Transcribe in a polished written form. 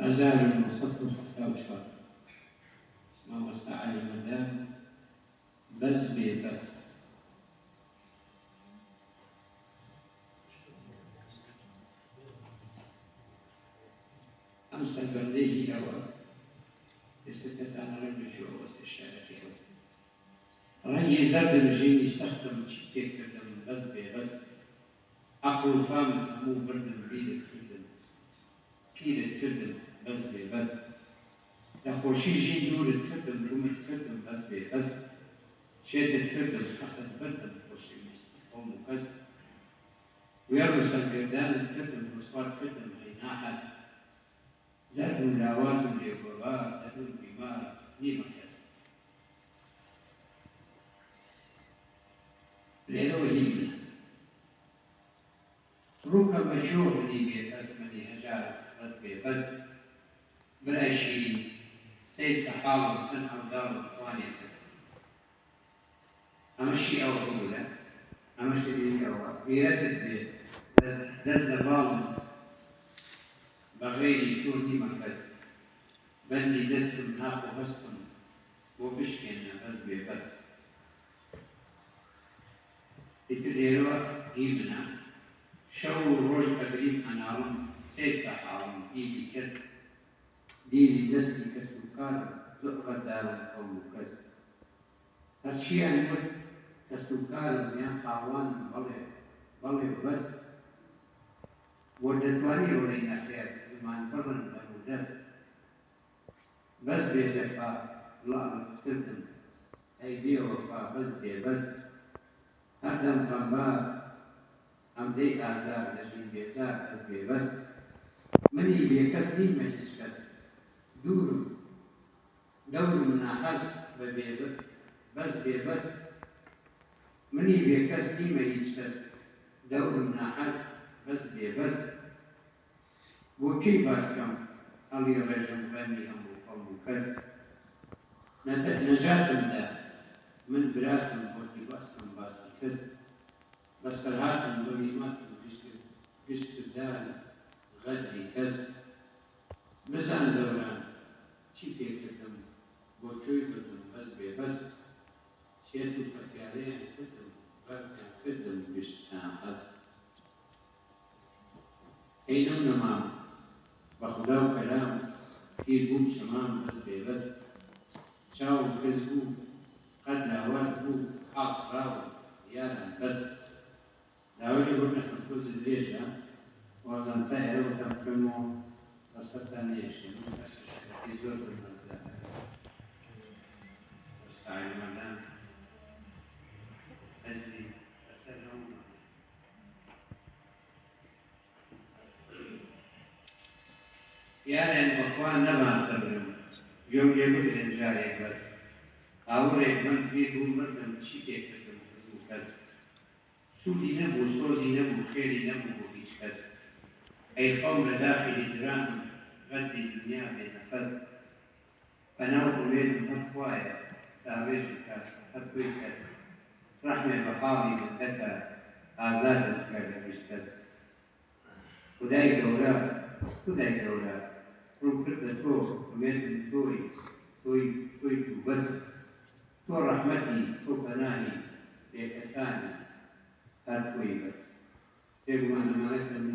أزال المصدر حتى وشرط ما مستعلي مدام بس بس أمثل بلديه أو استكتان رجل واستشارة رجي زرد الجين يستخدم شكيك كدم بس أقول فامن مو بردم بيدك كدم كيدك كدم بس لخوشي جي دور كدم رمت كدم بس شدت كدم تحت بردم خوشي مستقوم وكس ويرمس الجردان كدم وصوار كدم حيناحس زرد لاوازم ليقوبار دهون بمار نيمة كس ليلو هيمنا روكا مشهور لي بأسمني هجار بس براشي سيد تحاول سنة ودار ثانية بس أمشي أو أولى أمشي دي أول يردد دز بالم بغير يكون دي مركز بني دستم ناخو هستم وبشكنا بس تديروا جيبنا شو روج تقريب أنارم سيد تحاول إيدي كس ديني دستي كسوكار تقرأ دار أو كس هالشيء عندك كسوكار بيان قاوان بلي بس ودتواني ولينا خير زمان برن دس بس بيتفا لا نستخدم أي بيوفا بس هدم قنبار أم دي آزار لشين بيزار بس مني بيكس دين مجلس كس دور من أحس بس مني بيكس دين مجلس كس دور من أحس بس وكي باسكم ألي رجم غني أمو كس نجاة من برات وكي باسكم باسي كس بس الهاتم ظلمات قشت الدال غدي كس بزان دوران شي كدم بوچوي كدم بس شيتو فتيارين كدم بركة كدم بشتان حس أينم نمام بخداو كلام في بوم شمام بس شاو كذبو قد لاوازبو حاط راو يالا بس داولي قلنا خمسوز الليجة وغنتهي وتمكنوا وستانيش في زور المزدان واستعين مدام أجزي أسلم يعني أخوان نبع سبرم يوم يمد الإنجاري بس أوري من في دون مردم شيكي كتم خصوص سودي نبو صوزي نبو خيري نبو بيش كس أي قوم داخل جرام غدي الدنيا بنفس فنوع قميل مطوائي سابيش كس حبوي كس رحمة بخاوي بالذكر آزاد الكرد مش كس خداي دورا روح كرد تو قميل توي بس تو رحمتي تو فناني بكساني هاتوي بس تقول أنا ما نفهم